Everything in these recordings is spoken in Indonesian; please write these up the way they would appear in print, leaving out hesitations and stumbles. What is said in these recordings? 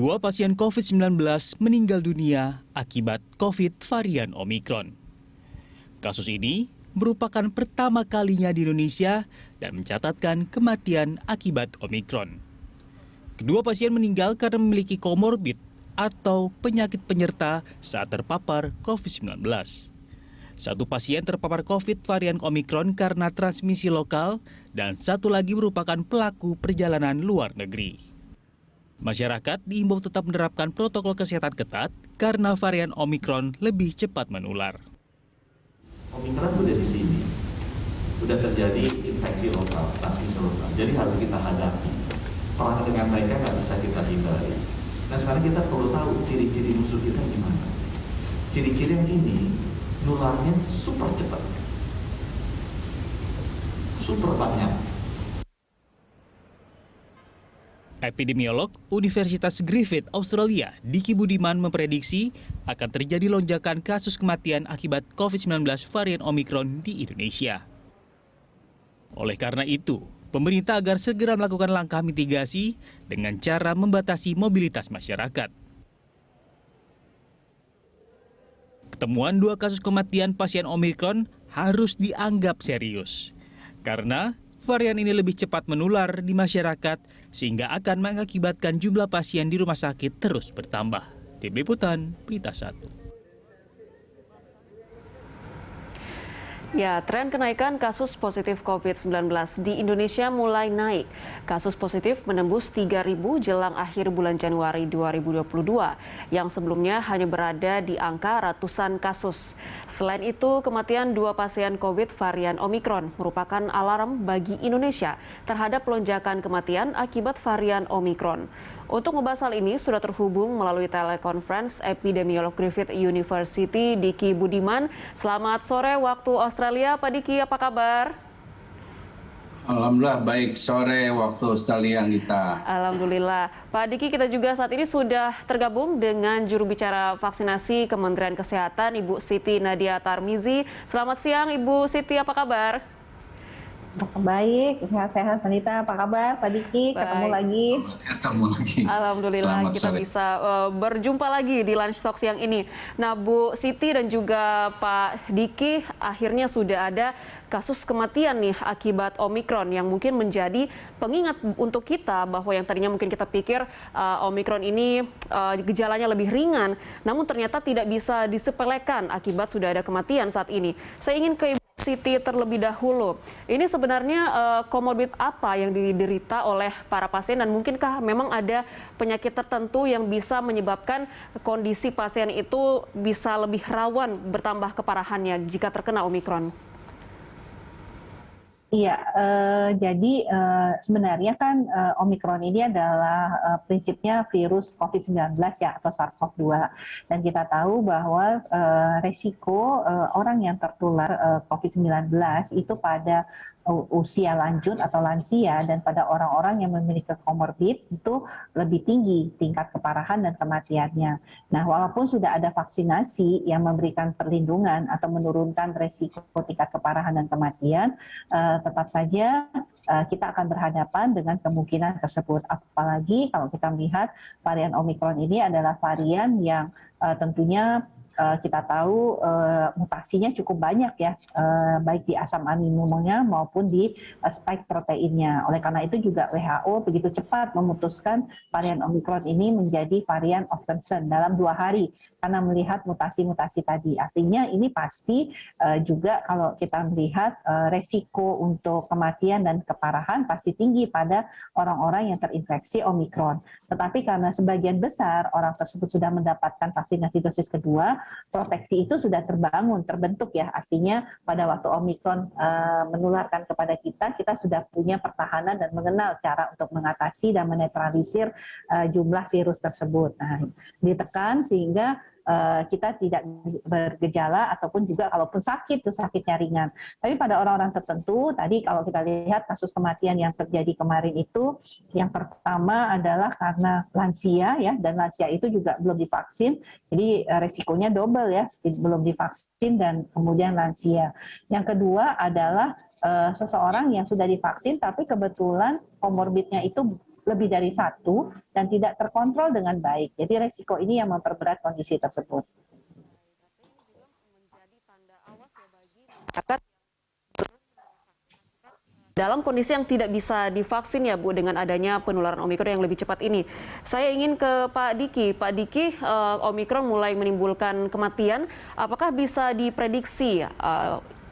Dua pasien COVID-19 meninggal dunia akibat COVID varian Omikron. Kasus ini merupakan pertama kalinya di Indonesia dan mencatatkan kematian akibat Omikron. Kedua pasien meninggal karena memiliki komorbid atau penyakit penyerta saat terpapar COVID-19. Satu pasien terpapar COVID varian Omikron karena transmisi lokal dan satu lagi merupakan pelaku perjalanan luar negeri. Masyarakat diimbau tetap menerapkan protokol kesehatan ketat karena varian Omikron lebih cepat menular. Omikron udah di sini, udah terjadi infeksi lokal, transmisi lokal. Jadi harus kita hadapi. Perang dengan mereka nggak bisa kita hindari. Nah sekarang kita perlu tahu ciri-ciri musuh kita gimana. Ciri-ciri yang ini nularnya super cepat, super banyak. Epidemiolog Universitas Griffith Australia, Diki Budiman memprediksi akan terjadi lonjakan kasus kematian akibat COVID-19 varian Omikron di Indonesia. Oleh karena itu, pemerintah agar segera melakukan langkah mitigasi dengan cara membatasi mobilitas masyarakat. Ketemuan dua kasus kematian pasien Omikron harus dianggap serius, karena varian ini lebih cepat menular di masyarakat sehingga akan mengakibatkan jumlah pasien di rumah sakit terus bertambah. Tim Liputan, Berita 1. Ya, tren kenaikan kasus positif COVID-19 di Indonesia mulai naik. Kasus positif menembus 3.000 jelang akhir bulan Januari 2022, yang sebelumnya hanya berada di angka ratusan kasus. Selain itu, kematian dua pasien COVID varian Omikron merupakan alarm bagi Indonesia terhadap lonjakan kematian akibat varian Omikron. Untuk membahas hal ini, sudah terhubung melalui telekonferensi epidemiolog Griffith University, Diki Budiman. Selamat sore waktu Australia, Pak Diki, apa kabar? Alhamdulillah baik, sore waktu Australia, Anggita. Alhamdulillah. Pak Diki, kita juga saat ini sudah tergabung dengan juru bicara vaksinasi Kementerian Kesehatan, Ibu Siti Nadia Tarmizi. Selamat siang, Ibu Siti, apa kabar? Baik, sehat-sehat, Anita. Apa kabar, Pak Diki? Ketemu lagi. Alhamdulillah kita bisa berjumpa lagi di Lunch Talk siang ini. Nah, Bu Siti dan juga Pak Diki, akhirnya sudah ada kasus kematian nih akibat Omikron yang mungkin menjadi pengingat untuk kita bahwa yang tadinya mungkin kita pikir Omikron ini gejalanya lebih ringan, namun ternyata tidak bisa disepelekan akibat sudah ada kematian saat ini. Saya ingin ke Ibu Siti terlebih dahulu. Ini sebenarnya komorbid apa yang diderita oleh para pasien dan mungkinkah memang ada penyakit tertentu yang bisa menyebabkan kondisi pasien itu bisa lebih rawan bertambah keparahannya jika terkena Omikron? Iya, jadi sebenarnya kan Omikron ini adalah prinsipnya virus COVID-19 ya, atau SARS-CoV-2. Dan kita tahu bahwa resiko orang yang tertular COVID-19 itu pada usia lanjut atau lansia dan pada orang-orang yang memiliki komorbid itu lebih tinggi tingkat keparahan dan kematiannya. Nah, walaupun sudah ada vaksinasi yang memberikan perlindungan atau menurunkan resiko tingkat keparahan dan kematian, tetap saja kita akan berhadapan dengan kemungkinan tersebut. Apalagi kalau kita melihat varian Omikron ini adalah varian yang tentunya kita tahu mutasinya cukup banyak ya, baik di asam aminonya maupun di spike proteinnya. Oleh karena itu juga WHO begitu cepat memutuskan varian Omikron ini menjadi varian of concern dalam 2 hari karena melihat mutasi-mutasi tadi. Artinya ini pasti juga kalau kita melihat resiko untuk kematian dan keparahan pasti tinggi pada orang-orang yang terinfeksi Omikron. Tetapi karena sebagian besar orang tersebut sudah mendapatkan vaksinasi dosis kedua, proteksi itu sudah terbentuk ya. Artinya pada waktu Omikron menularkan kepada kita, kita sudah punya pertahanan dan mengenal cara untuk mengatasi dan menetralisir jumlah virus tersebut. Nah, ditekan sehingga kita tidak bergejala ataupun juga kalaupun sakit itu sakitnya ringan. Tapi pada orang-orang tertentu tadi kalau kita lihat kasus kematian yang terjadi kemarin itu yang pertama adalah karena lansia ya, dan lansia itu juga belum divaksin. Jadi resikonya double ya, belum divaksin dan kemudian lansia. Yang kedua adalah seseorang yang sudah divaksin tapi kebetulan komorbidnya itu lebih dari satu dan tidak terkontrol dengan baik. Jadi resiko ini yang memperberat kondisi tersebut. Dalam kondisi yang tidak bisa divaksin ya Bu, dengan adanya penularan Omikron yang lebih cepat ini. Saya ingin ke Pak Diki. Pak Diki, Omikron mulai menimbulkan kematian. Apakah bisa diprediksi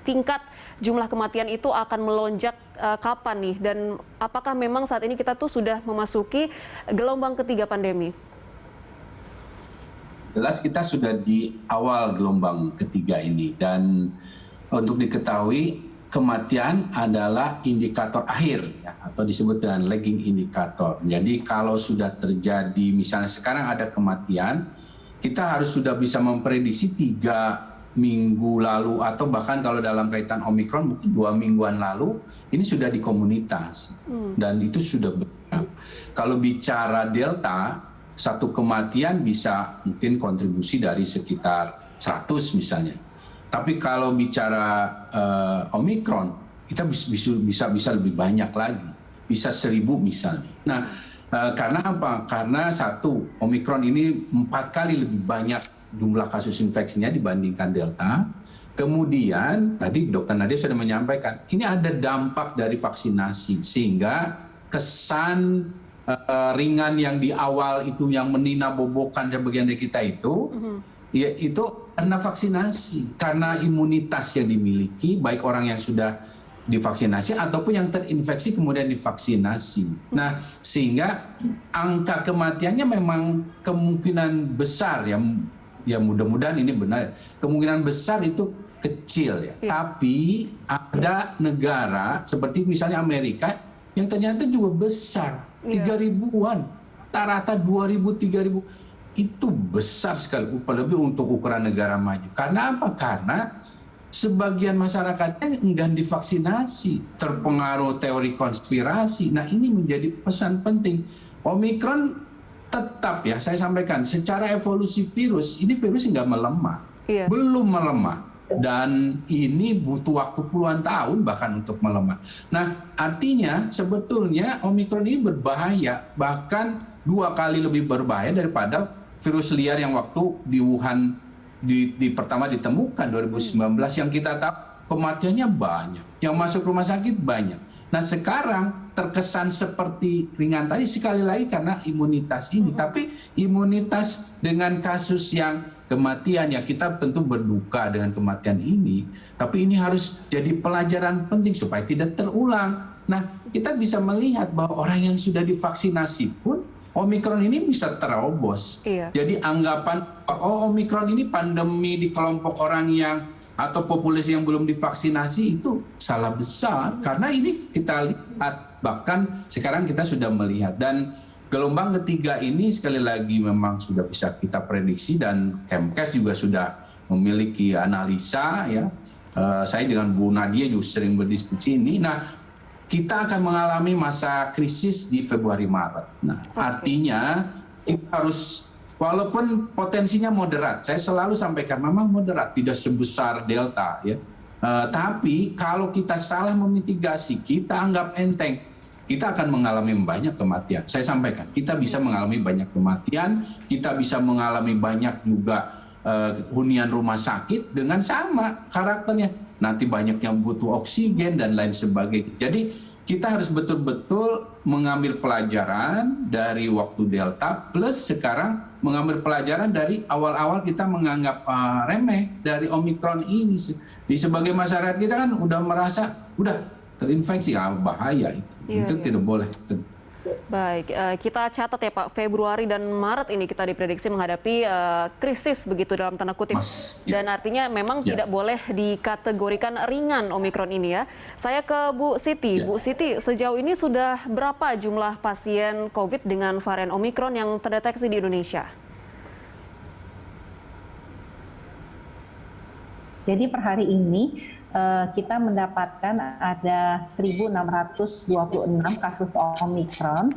tingkat jumlah kematian itu akan melonjak kapan nih? Dan apakah memang saat ini kita tuh sudah memasuki gelombang ketiga pandemi? Jelas kita sudah di awal gelombang ketiga ini, dan untuk diketahui kematian adalah indikator akhir ya, atau disebut dengan lagging indikator. Jadi kalau sudah terjadi misalnya sekarang ada kematian, kita harus sudah bisa memprediksi 3 minggu lalu atau bahkan kalau dalam kaitan Omikron mungkin 2 mingguan lalu ini sudah di komunitas dan itu sudah banyak. Kalau bicara Delta, satu kematian bisa mungkin kontribusi dari sekitar 100 misalnya. Tapi kalau bicara Omikron, kita bisa lebih banyak lagi, bisa 1000 misalnya. Nah, karena apa? Karena satu, Omikron ini 4 kali lebih banyak jumlah kasus infeksinya dibandingkan Delta. Kemudian tadi Dr. Nadia sudah menyampaikan, ini ada dampak dari vaksinasi sehingga kesan ringan yang di awal itu yang meninabobokan sebagian dari kita itu, ya itu karena vaksinasi, karena imunitas yang dimiliki baik orang yang sudah divaksinasi ataupun yang terinfeksi kemudian divaksinasi. Nah, sehingga angka kematiannya memang kemungkinan besar ya mudah-mudahan ini benar. Kemungkinan besar itu kecil ya. Tapi ada negara seperti misalnya Amerika yang ternyata juga besar, 3.000-an, rata-rata 2.000, 3.000. Itu besar sekali, lebih untuk ukuran negara maju. Karena apa? Karena sebagian masyarakatnya enggan divaksinasi, terpengaruh teori konspirasi. Nah, ini menjadi pesan penting. Omikron tetap ya, saya sampaikan, secara evolusi virus, ini virus nggak melemah. Belum melemah. Dan ini butuh waktu puluhan tahun bahkan untuk melemah. Nah, artinya sebetulnya Omikron ini berbahaya, bahkan 2 kali lebih berbahaya daripada virus liar yang waktu di Wuhan pertama ditemukan 2019 yang kita tahu kematiannya banyak, yang masuk rumah sakit banyak. Nah, sekarang terkesan seperti ringan tadi sekali lagi karena imunitas ini, tapi imunitas dengan kasus yang kematian ya kita tentu berduka dengan kematian ini, tapi ini harus jadi pelajaran penting supaya tidak terulang. Nah, kita bisa melihat bahwa orang yang sudah divaksinasi pun Omikron ini bisa terobos. Jadi anggapan Omikron ini pandemi di kelompok orang yang atau populasi yang belum divaksinasi itu salah besar. Karena ini kita lihat, bahkan sekarang kita sudah melihat. Dan gelombang ketiga ini sekali lagi memang sudah bisa kita prediksi dan Kemkes juga sudah memiliki analisa ya. Saya dengan Bu Nadia juga sering berdiskusi ini. Nah, kita akan mengalami masa krisis di Februari-Maret. Nah, artinya kita harus, walaupun potensinya moderat, saya selalu sampaikan memang moderat, tidak sebesar Delta ya. Tapi kalau kita salah memitigasi, kita anggap enteng, kita akan mengalami banyak kematian. Saya sampaikan, kita bisa mengalami banyak kematian, kita bisa mengalami banyak juga hunian rumah sakit dengan sama karakternya. Nanti banyak yang butuh oksigen dan lain sebagainya. Jadi kita harus betul-betul mengambil pelajaran dari waktu Delta plus sekarang mengambil pelajaran dari awal-awal kita menganggap remeh dari Omikron ini. Di sebagai masyarakat kita kan udah merasa udah terinfeksi, bahaya itu tidak boleh. Baik, kita catat ya Pak, Februari dan Maret ini kita diprediksi menghadapi krisis begitu dalam tanda kutip. Dan artinya memang tidak boleh dikategorikan ringan Omikron ini ya. Saya ke Bu Siti. Bu Siti, sejauh ini sudah berapa jumlah pasien COVID dengan varian Omikron yang terdeteksi di Indonesia? Jadi per hari ini kita mendapatkan ada 1.626 kasus Omikron.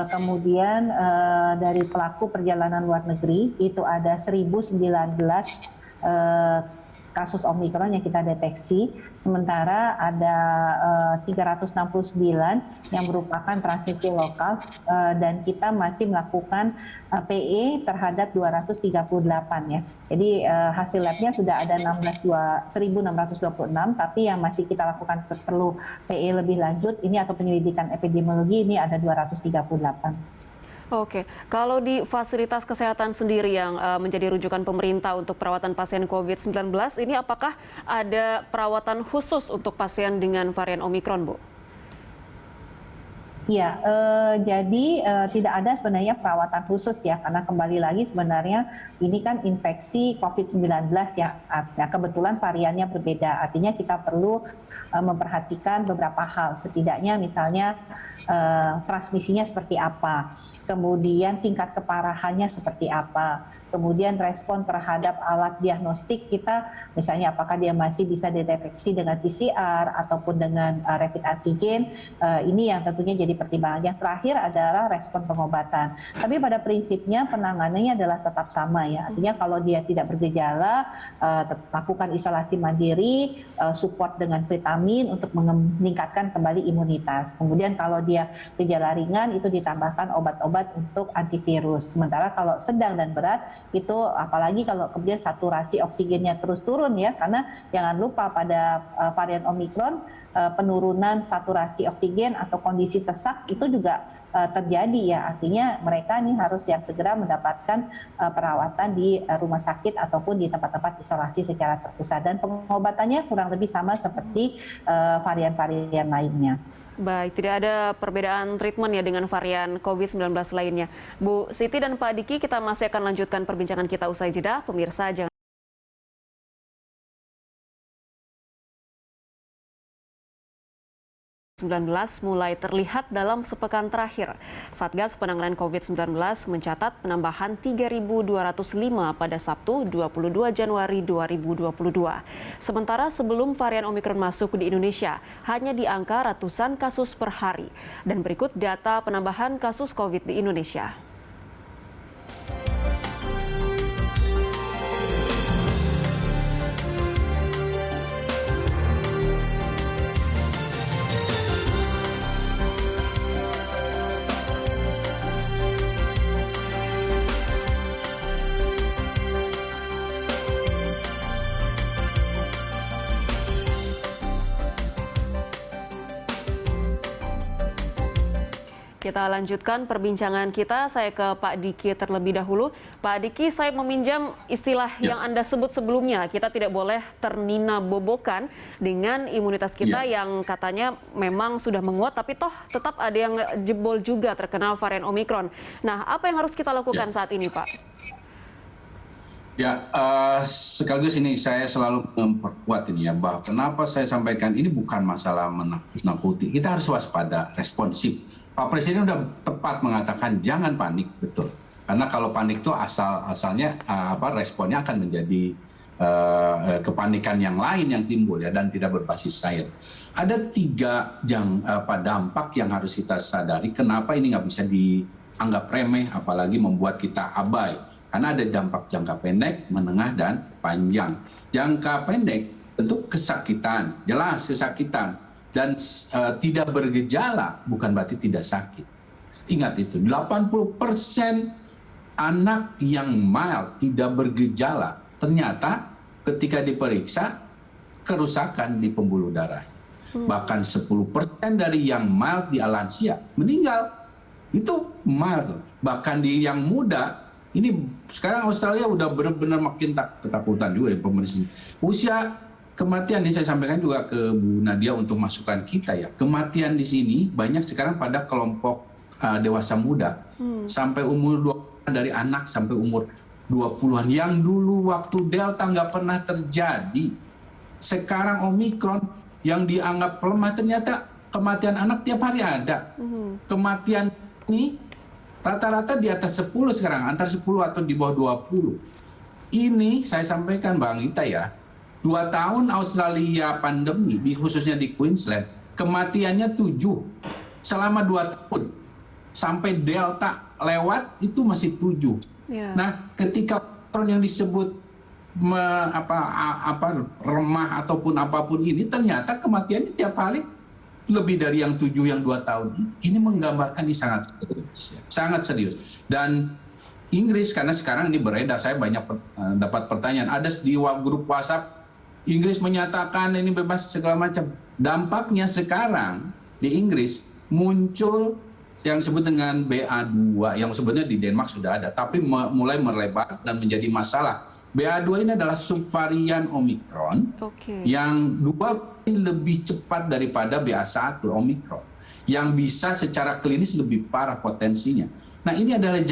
Kemudian dari pelaku perjalanan luar negeri itu ada 1.019 kasus Omikron yang kita deteksi, sementara ada 369 yang merupakan transmisi lokal dan kita masih melakukan PE terhadap 238 ya. Jadi hasil labnya sudah ada 1.626, tapi yang masih kita lakukan perlu PE lebih lanjut ini atau penyelidikan epidemiologi ini ada 238. Oke, kalau di fasilitas kesehatan sendiri yang menjadi rujukan pemerintah untuk perawatan pasien COVID-19, ini apakah ada perawatan khusus untuk pasien dengan varian Omikron, Bu? Ya, jadi tidak ada sebenarnya perawatan khusus ya, karena kembali lagi sebenarnya ini kan infeksi COVID-19 ya, nah, kebetulan variannya berbeda, artinya kita perlu memperhatikan beberapa hal, setidaknya misalnya transmisinya seperti apa, kemudian tingkat keparahannya seperti apa, kemudian respon terhadap alat diagnostik kita, misalnya apakah dia masih bisa dideteksi dengan PCR ataupun dengan rapid antigen, ini yang tentunya jadi pertimbangan. Yang terakhir adalah respon pengobatan. Tapi pada prinsipnya penanganannya adalah tetap sama ya, artinya kalau dia tidak bergejala, lakukan isolasi mandiri, support dengan vitamin untuk meningkatkan kembali imunitas. Kemudian kalau dia gejala ringan itu ditambahkan obat-obat untuk antivirus. Sementara kalau sedang dan berat itu apalagi kalau kemudian saturasi oksigennya terus turun ya, karena jangan lupa pada varian Omikron penurunan saturasi oksigen atau kondisi sesak itu juga terjadi ya, artinya mereka ini harus yang segera mendapatkan perawatan di rumah sakit ataupun di tempat-tempat isolasi secara terpusat, dan pengobatannya kurang lebih sama seperti varian-varian lainnya. Baik, tidak ada perbedaan treatment ya dengan varian COVID-19 lainnya. Bu Siti dan Pak Diki, kita masih akan lanjutkan perbincangan kita usai jeda. Pemirsa, jangan COVID-19 mulai terlihat dalam sepekan terakhir. Satgas Penanganan COVID-19 mencatat penambahan 3.205 pada Sabtu 22 Januari 2022. Sementara sebelum varian Omikron masuk di Indonesia, hanya di angka ratusan kasus per hari. Dan berikut data penambahan kasus COVID di Indonesia. Kita lanjutkan perbincangan kita. Saya ke Pak Diki terlebih dahulu. Pak Diki, saya meminjam istilah yang Anda sebut sebelumnya. Kita tidak boleh ternina bobokan dengan imunitas kita yang katanya memang sudah menguat, tapi toh tetap ada yang jebol juga terkena varian Omikron. Nah, apa yang harus kita lakukan saat ini, Pak? Ya, sekaligus ini saya selalu memperkuat ini ya, bahwa kenapa saya sampaikan ini bukan masalah menakut-nakuti. Kita harus waspada, responsif. Pak Presiden sudah tepat mengatakan jangan panik, betul. Karena kalau panik itu asalnya responnya akan menjadi kepanikan yang lain yang timbul ya, dan tidak berbasis sains. Ada 3 dampak yang harus kita sadari. Kenapa ini nggak bisa dianggap remeh, apalagi membuat kita abai. Karena ada dampak jangka pendek, menengah, dan panjang. Jangka pendek tentu kesakitan, jelas kesakitan. Dan tidak bergejala bukan berarti tidak sakit. Ingat itu, 80% anak yang mild tidak bergejala, ternyata ketika diperiksa kerusakan di pembuluh darah. Bahkan 10% dari yang mild di lansia meninggal. Itu mild. Bahkan di yang muda, ini sekarang Australia udah benar-benar makin ketakutan juga di pemerintah. Usia kematian ini saya sampaikan juga ke Bu Nadia untuk masukan kita ya. Kematian di sini banyak sekarang pada kelompok dewasa muda. Sampai umur 20, dari anak sampai umur 20-an. Yang dulu waktu Delta nggak pernah terjadi. Sekarang Omikron yang dianggap lemah, ternyata kematian anak tiap hari ada. Kematian ini rata-rata di atas 10 sekarang, antara 10 atau di bawah 20. Ini saya sampaikan Bang Ita ya. 2 tahun Australia pandemi, khususnya di Queensland, kematiannya 7 selama 2 tahun. Sampai Delta lewat itu masih 7. Nah, ketika yang disebut remah ataupun apapun ini, ternyata kematiannya tiap hari lebih dari yang 7, yang 2 tahun. Ini menggambarkan ini sangat serius, sangat serius. Dan Inggris, karena sekarang ini beredar, saya banyak dapat pertanyaan, ada di grup WhatsApp, Inggris menyatakan ini bebas segala macam. Dampaknya sekarang di Inggris muncul yang disebut dengan BA2, yang sebenarnya di Denmark sudah ada, tapi mulai melebar dan menjadi masalah. BA2 ini adalah subvarian Omicron yang 2 kali lebih cepat daripada BA1 Omicron, yang bisa secara klinis lebih parah potensinya. Nah, ini adalah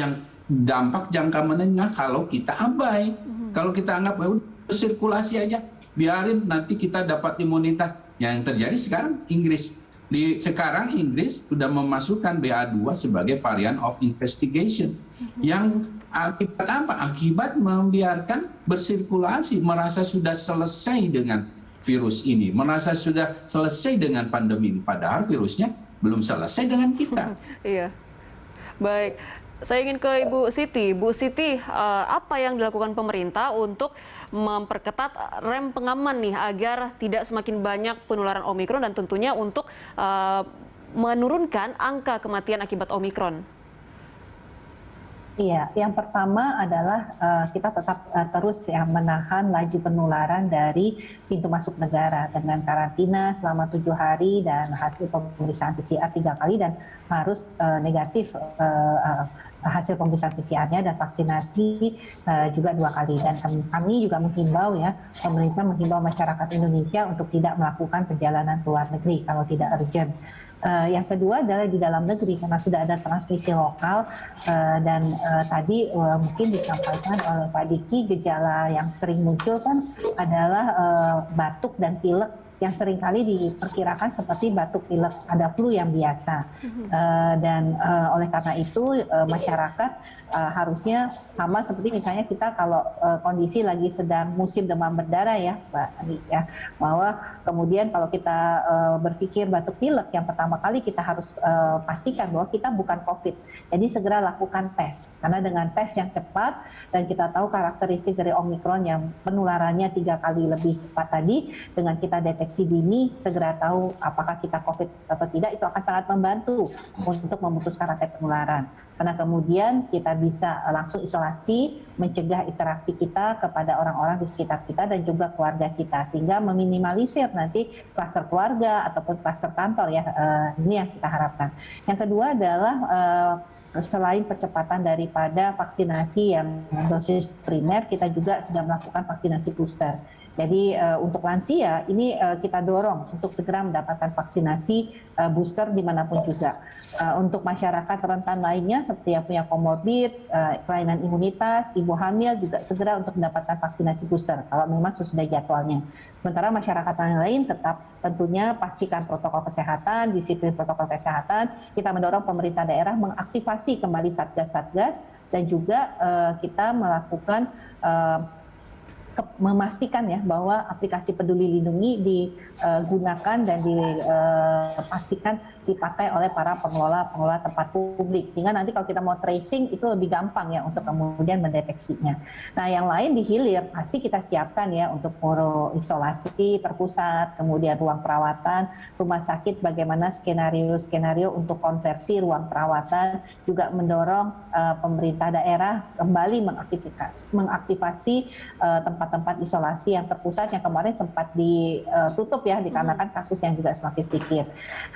dampak jangka menengah kalau kita abai. Kalau kita anggap sirkulasi aja, biarin nanti kita dapat imunitas. Yang terjadi sekarang Inggris. Sekarang Inggris sudah memasukkan BA2 sebagai varian of investigation. Yang akibat apa? Akibat membiarkan bersirkulasi, merasa sudah selesai dengan virus ini, merasa sudah selesai dengan pandemi ini. Padahal virusnya belum selesai dengan kita. Iya. Baik. Saya ingin ke Ibu Siti. Bu Siti, apa yang dilakukan pemerintah untuk memperketat rem pengaman nih agar tidak semakin banyak penularan Omikron dan tentunya untuk menurunkan angka kematian akibat Omikron? Iya, yang pertama adalah kita tetap terus ya menahan laju penularan dari pintu masuk negara dengan karantina selama 7 hari dan hasil pemeriksaan PCR 3 kali dan harus negatif hasil pemeriksaan PCR-nya dan vaksinasi juga 2 kali. Dan kami juga menghimbau ya, pemerintah menghimbau masyarakat Indonesia untuk tidak melakukan perjalanan ke luar negeri kalau tidak urgent. Yang kedua adalah di dalam negeri karena sudah ada transmisi lokal dan tadi mungkin disampaikan oleh Pak Diki, gejala yang sering muncul kan adalah batuk dan pilek yang seringkali diperkirakan seperti batuk pilek ada flu yang biasa. Dan oleh karena itu masyarakat harusnya sama seperti misalnya kita kalau kondisi lagi sedang musim demam berdarah ya Mbak Ani ya, bahwa kemudian kalau kita berpikir batuk pilek yang pertama kali kita harus pastikan bahwa kita bukan COVID. Jadi segera lakukan tes karena dengan tes yang cepat dan kita tahu karakteristik dari Omikron yang penularannya 3 kali lebih cepat tadi, dengan kita deteksi dini segera tahu apakah kita COVID atau tidak, itu akan sangat membantu untuk memutuskan rantai penularan. Karena kemudian kita bisa langsung isolasi, mencegah interaksi kita kepada orang-orang di sekitar kita dan juga keluarga kita, sehingga meminimalisir nanti kluster keluarga ataupun kluster kantor ya. Ini yang kita harapkan. Yang kedua adalah selain percepatan daripada vaksinasi yang dosis primer, kita juga sudah melakukan vaksinasi booster. Jadi untuk lansia ini kita dorong untuk segera mendapatkan vaksinasi booster dimanapun juga. Untuk masyarakat rentan lainnya seperti yang punya komorbid, kelainan imunitas, ibu hamil juga segera untuk mendapatkan vaksinasi booster kalau memang sesudah jadwalnya. Sementara masyarakat yang lain tetap tentunya pastikan protokol kesehatan, disiplin protokol kesehatan. Kita mendorong pemerintah daerah mengaktifasi kembali satgas-satgas dan juga kita melakukan memastikan ya bahwa aplikasi Peduli Lindungi digunakan dan dipastikan dipakai oleh para pengelola tempat publik, sehingga nanti kalau kita mau tracing itu lebih gampang ya untuk kemudian mendeteksinya. Nah, yang lain di hilir pasti kita siapkan ya untuk isolasi terpusat, kemudian ruang perawatan, rumah sakit bagaimana skenario untuk konversi ruang perawatan, juga mendorong pemerintah daerah kembali mengaktifasi tempat-tempat isolasi yang terpusat yang kemarin sempat ditutup ya dikarenakan kasus yang juga semakin sedikit.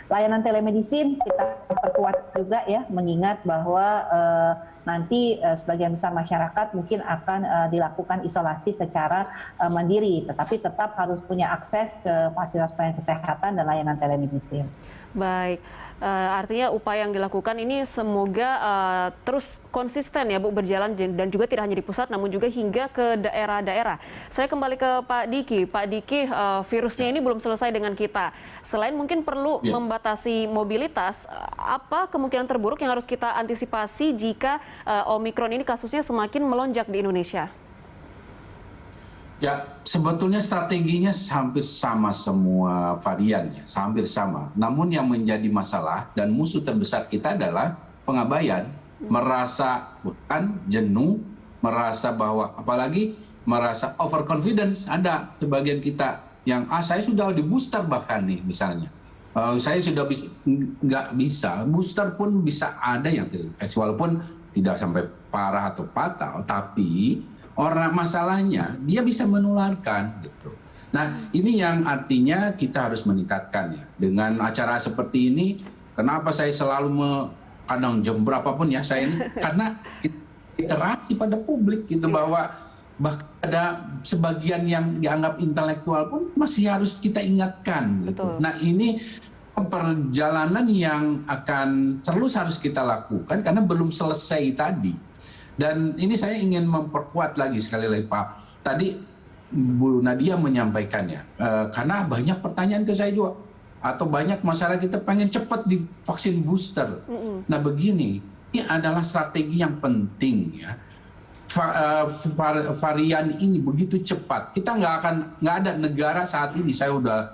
Layanan telemedicine kita perkuat juga ya, mengingat bahwa nanti sebagian besar masyarakat mungkin akan dilakukan isolasi secara mandiri, tetapi tetap harus punya akses ke fasilitas pelayanan kesehatan dan layanan telemedicine. Baik. Artinya upaya yang dilakukan ini semoga terus konsisten ya Bu, berjalan dan juga tidak hanya di pusat namun juga hingga ke daerah-daerah. Saya kembali ke Pak Diki. Pak Diki, virusnya ini belum selesai dengan kita. Selain mungkin perlu membatasi mobilitas, apa kemungkinan terburuk yang harus kita antisipasi jika Omikron ini kasusnya semakin melonjak di Indonesia? Ya, sebetulnya strateginya hampir sama semua variannya, hampir sama. Namun yang menjadi masalah dan musuh terbesar kita adalah pengabaian. Merasa bukan jenuh, merasa bahwa apalagi merasa overconfidence. Ada sebagian kita yang saya sudah di booster bahkan nih misalnya. Saya sudah nggak bisa, booster pun bisa ada yang terinfeksi, walaupun tidak sampai parah atau fatal, tapi masalahnya dia bisa menularkan gitu. Nah ini yang artinya kita harus meningkatkan ya. Dengan acara seperti ini, kenapa saya selalu kadang jam berapapun ya saya ini, karena literasi pada publik gitu bahwa bahkan ada sebagian yang dianggap intelektual pun masih harus kita ingatkan gitu. Nah ini perjalanan yang akan terus harus kita lakukan karena belum selesai tadi. Dan ini saya ingin memperkuat lagi sekali lagi Pak. Tadi Bu Nadia menyampaikannya, karena banyak pertanyaan ke saya juga. Atau banyak masyarakat kita pengen cepat divaksin booster. Nah begini, ini adalah strategi yang penting ya. Varian ini begitu cepat, kita nggak ada negara saat ini, saya udah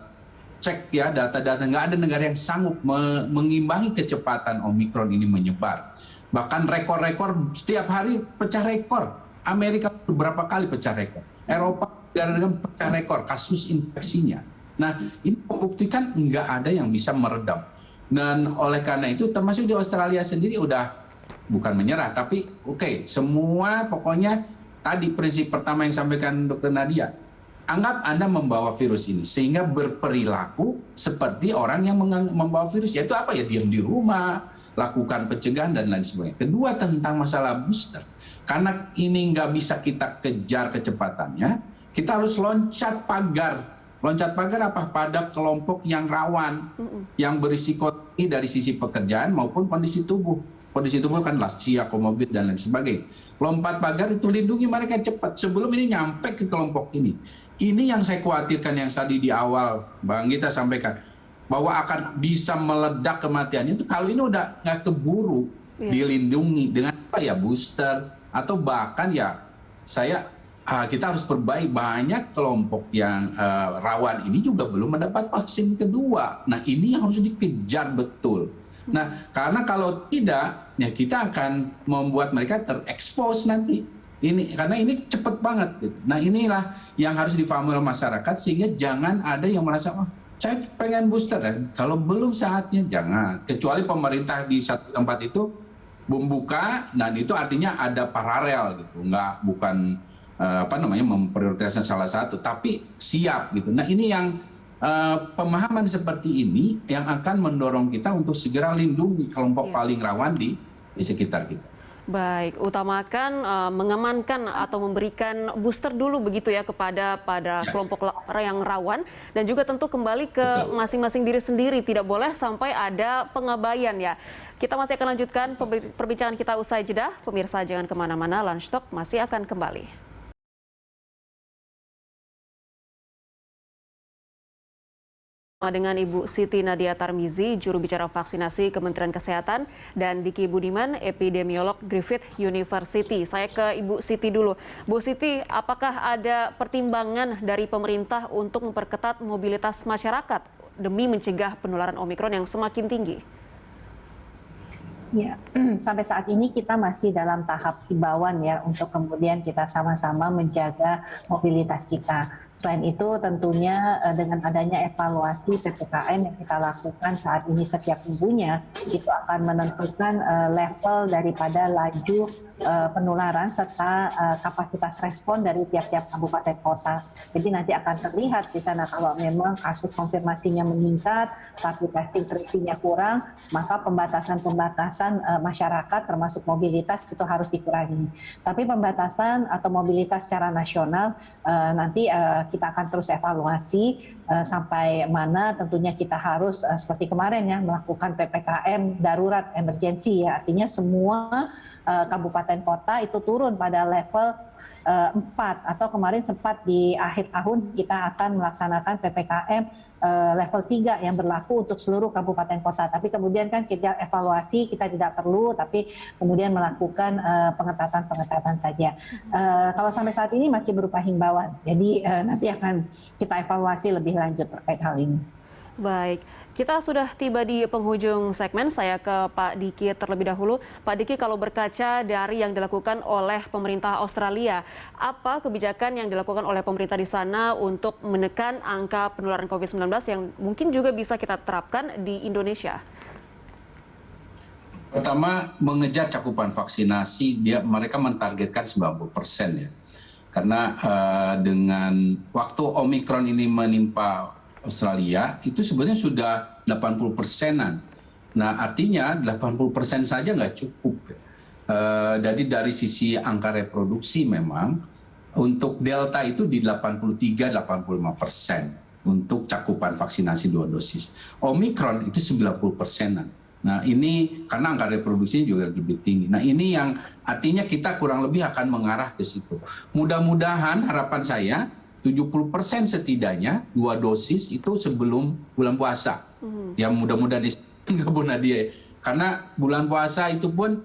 cek ya data-data, nggak ada negara yang sanggup mengimbangi kecepatan Omikron ini menyebar. Bahkan rekor-rekor setiap hari pecah rekor. Amerika beberapa kali pecah rekor. Eropa negara-negara pecah rekor kasus infeksinya. Nah ini membuktikan nggak ada yang bisa meredam. Dan oleh karena itu termasuk di Australia sendiri udah bukan menyerah, tapi oke, semua pokoknya tadi prinsip pertama yang sampaikan Dr. Nadia, anggap Anda membawa virus ini sehingga berperilaku seperti orang yang membawa virus, yaitu apa ya, diam di rumah, lakukan pencegahan dan lain sebagainya. Kedua tentang masalah booster, karena ini nggak bisa kita kejar kecepatannya, kita harus loncat pagar. Loncat pagar apa? Pada kelompok yang rawan, yang berisiko tinggi dari sisi pekerjaan maupun kondisi tubuh. Kondisi tubuh kan lansia, komorbid dan lain sebagainya. Lompat pagar itu lindungi mereka cepat sebelum ini nyampe ke kelompok ini. Ini yang saya khawatirkan yang tadi di awal Bang Gita sampaikan, bahwa akan bisa meledak kematiannya itu kalau ini udah nggak keburu dilindungi dengan apa ya, booster atau bahkan ya kita harus perbaiki, banyak kelompok yang rawan ini juga belum mendapat vaksin kedua. Nah ini yang harus dikejar betul. Nah karena kalau tidak ya kita akan membuat mereka terekspos nanti. Karena ini cepat banget. Gitu. Nah inilah yang harus difahami oleh masyarakat sehingga jangan ada yang merasa saya pengen booster kan. Kalau belum saatnya jangan. Kecuali pemerintah di satu tempat itu membuka, dan itu artinya ada paralel gitu, bukan memprioritaskan salah satu, tapi siap gitu. Nah ini yang pemahaman seperti ini yang akan mendorong kita untuk segera lindungi kelompok paling rawan di sekitar kita. Baik, utamakan mengamankan atau memberikan booster dulu begitu ya pada kelompok yang rawan, dan juga tentu kembali ke masing-masing diri sendiri, tidak boleh sampai ada pengabaian ya. Kita masih akan lanjutkan perbincangan kita usai jeda. Pemirsa jangan kemana-mana, Lunch Talk masih akan kembali. Dengan Ibu Siti Nadia Tarmizi, juru bicara vaksinasi Kementerian Kesehatan, dan Diki Budiman, epidemiolog Griffith University. Saya ke Ibu Siti dulu. Bu Siti, apakah ada pertimbangan dari pemerintah untuk memperketat mobilitas masyarakat demi mencegah penularan Omikron yang semakin tinggi? Ya, sampai saat ini kita masih dalam tahap himbauan ya untuk kemudian kita sama-sama menjaga mobilitas kita. Selain itu tentunya dengan adanya evaluasi PPKM yang kita lakukan saat ini setiap minggunya, itu akan menentukan level daripada laju penularan serta kapasitas respon dari tiap-tiap kabupaten kota. Jadi nanti akan terlihat di sana kalau memang kasus konfirmasinya meningkat, tapi testing tracing-nya kurang, maka pembatasan masyarakat termasuk mobilitas itu harus dikurangi. Tapi pembatasan atau mobilitas secara nasional nanti kita akan terus evaluasi sampai mana tentunya kita harus seperti kemarin ya melakukan PPKM darurat emergensi ya, artinya semua kabupaten kota itu turun pada level 4 atau kemarin sempat di akhir tahun kita akan melaksanakan PPKM level 3 yang berlaku untuk seluruh kabupaten kota. Tapi kemudian kan kita evaluasi, kita tidak perlu, tapi kemudian melakukan pengetatan-pengetatan saja. Kalau sampai saat ini masih berupa himbauan, jadi nanti akan kita evaluasi lebih lanjut terkait hal ini. Baik, Kita sudah tiba di penghujung segmen, saya ke Pak Diki terlebih dahulu. Pak Diki, kalau berkaca dari yang dilakukan oleh pemerintah Australia, apa kebijakan yang dilakukan oleh pemerintah di sana untuk menekan angka penularan COVID-19 yang mungkin juga bisa kita terapkan di Indonesia? Pertama, mengejar cakupan vaksinasi, mereka mentargetkan 90% ya. Karena dengan waktu Omikron ini menimpa Australia, itu sebenarnya sudah 80%-an. Nah, artinya 80% saja nggak cukup. Jadi dari sisi angka reproduksi memang, untuk Delta itu di 83-85% untuk cakupan vaksinasi 2 dosis. Omikron itu 90%-an. Nah, ini karena angka reproduksinya juga lebih tinggi. Nah, ini yang artinya kita kurang lebih akan mengarah ke situ. Mudah-mudahan harapan saya 70% setidaknya 2 dosis itu sebelum bulan puasa. Ya mudah-mudahan nggak Bu Nadia. Karena bulan puasa itu pun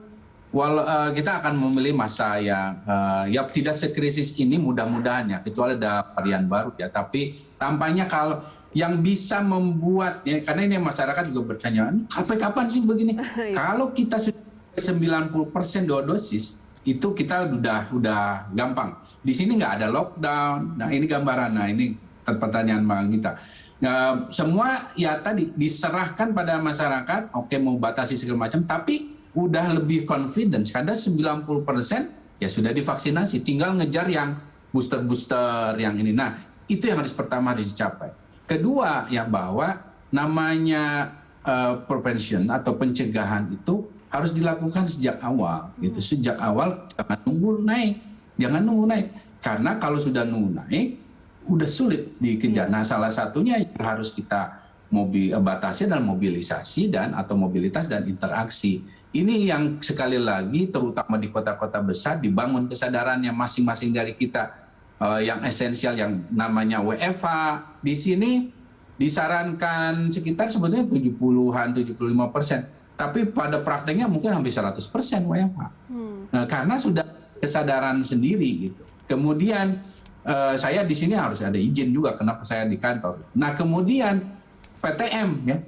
kita akan memilih masa yang ya tidak sekrisis ini mudah-mudahan ya, kecuali ada varian baru ya. Tapi tampaknya kalau yang bisa membuat ya, karena ini masyarakat juga bertanya, sampai kapan sih begini? Kalau kita sudah 90% 2 dosis, itu kita udah gampang. Di sini nggak ada lockdown. Nah, ini gambaran. Nah, ini pertanyaan Bang Gita. Nah, semua ya tadi diserahkan pada masyarakat, oke mau batasi segala macam, tapi udah lebih confidence. Karena 90% ya sudah divaksinasi, tinggal ngejar yang booster-booster yang ini. Nah, itu yang pertama harus dicapai. Kedua, ya bahwa namanya prevention atau pencegahan itu harus dilakukan sejak awal. Gitu. Sejak awal jangan nunggu naik. Jangan nunggu naik, karena kalau sudah nunggu naik, udah sulit dikejar. Nah, salah satunya yang harus kita batasi adalah mobilisasi atau mobilitas dan interaksi. Ini yang sekali lagi, terutama di kota-kota besar, dibangun kesadarannya masing-masing dari kita yang esensial, yang namanya WFH. Di sini disarankan sekitar sebetulnya 70-an, 75%. Tapi pada prakteknya mungkin hampir 100% WFH. Karena sudah kesadaran sendiri gitu. Kemudian saya di sini harus ada izin juga kenapa saya di kantor. Nah, kemudian PTM ya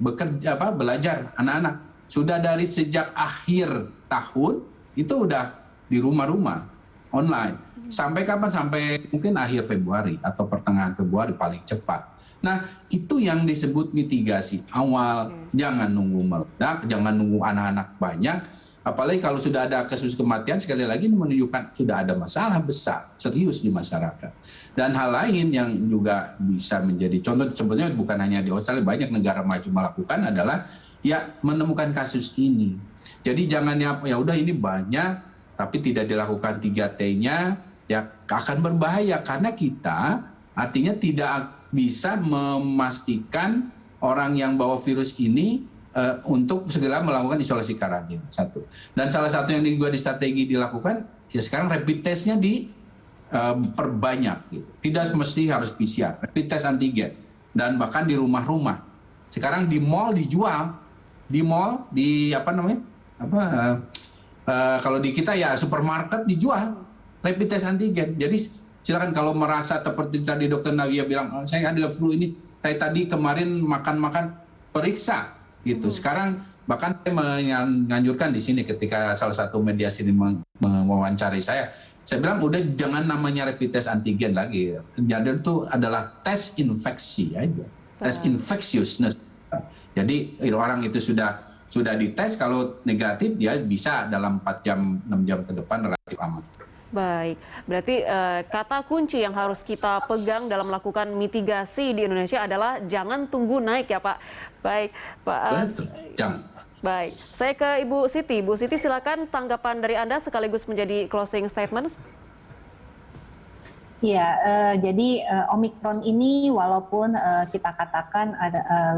belajar anak-anak sudah dari sejak akhir tahun itu udah di rumah-rumah online. Sampai kapan? Sampai mungkin akhir Februari atau pertengahan Februari paling cepat. Nah, itu yang disebut mitigasi awal. Jangan nunggu meledak, jangan nunggu anak-anak banyak. Apalagi kalau sudah ada kasus kematian, sekali lagi ini menunjukkan sudah ada masalah besar, serius di masyarakat. Dan hal lain yang juga bisa menjadi contoh, sebenarnya bukan hanya di Australia, banyak negara maju melakukan adalah ya menemukan kasus ini. Jadi jangan ya udah ini banyak, tapi tidak dilakukan 3T-nya, ya akan berbahaya. Karena kita artinya tidak bisa memastikan orang yang bawa virus ini untuk segera melakukan isolasi karantina, satu. Dan salah satu yang juga di strategi dilakukan, ya sekarang rapid test-nya diperbanyak. Gitu. Tidak mesti harus PCR, rapid test antigen. Dan bahkan di rumah-rumah. Sekarang di mall dijual, kalau di kita ya supermarket dijual rapid test antigen. Jadi silakan kalau merasa seperti tadi Dokter Navia bilang, saya ada flu ini, saya tadi kemarin makan periksa. Gitu. Sekarang bahkan saya menganjurkan di sini ketika salah satu media sini mewawancari saya bilang udah jangan namanya rapid test antigen lagi. Jadi itu adalah tes infeksi aja, tes infectiousness. Jadi orang itu sudah dites, kalau negatif dia bisa dalam 4 jam 6 jam ke depan relatif aman. Baik, berarti kata kunci yang harus kita pegang dalam melakukan mitigasi di Indonesia adalah jangan tunggu naik ya Pak. Baik, Pak. Jangan. Baik, saya ke Ibu Siti. Bu Siti, silakan tanggapan dari Anda sekaligus menjadi closing statement. Ya, jadi Omikron ini walaupun kita katakan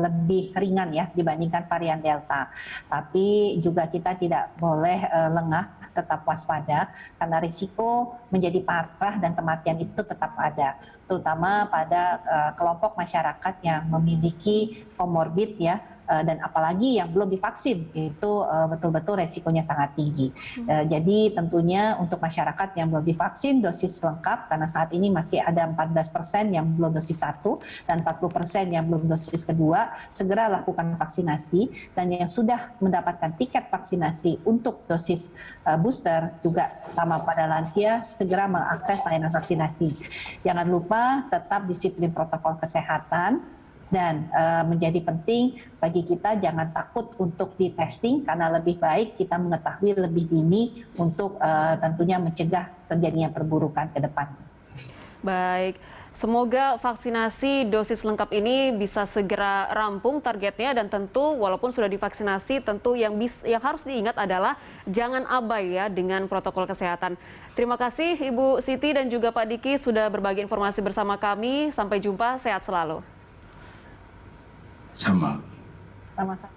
lebih ringan ya dibandingkan varian Delta, tapi juga kita tidak boleh lengah, tetap waspada karena risiko menjadi parah dan kematian itu tetap ada, terutama pada kelompok masyarakat yang memiliki komorbid ya, dan apalagi yang belum divaksin itu betul-betul resikonya sangat tinggi. Jadi tentunya untuk masyarakat yang belum divaksin dosis lengkap, karena saat ini masih ada 14% yang belum dosis 1 dan 40% yang belum dosis kedua, segera lakukan vaksinasi, dan yang sudah mendapatkan tiket vaksinasi untuk dosis booster juga sama pada lansia segera mengakses layanan vaksinasi. Jangan lupa tetap disiplin protokol kesehatan. Dan menjadi penting bagi kita jangan takut untuk di testing, karena lebih baik kita mengetahui lebih dini untuk tentunya mencegah terjadinya perburukan ke depan. Baik, semoga vaksinasi dosis lengkap ini bisa segera rampung targetnya, dan tentu walaupun sudah divaksinasi, tentu yang harus diingat adalah jangan abai ya dengan protokol kesehatan. Terima kasih Ibu Siti dan juga Pak Diki sudah berbagi informasi bersama kami. Sampai jumpa, sehat selalu. Sama. Sama-sama.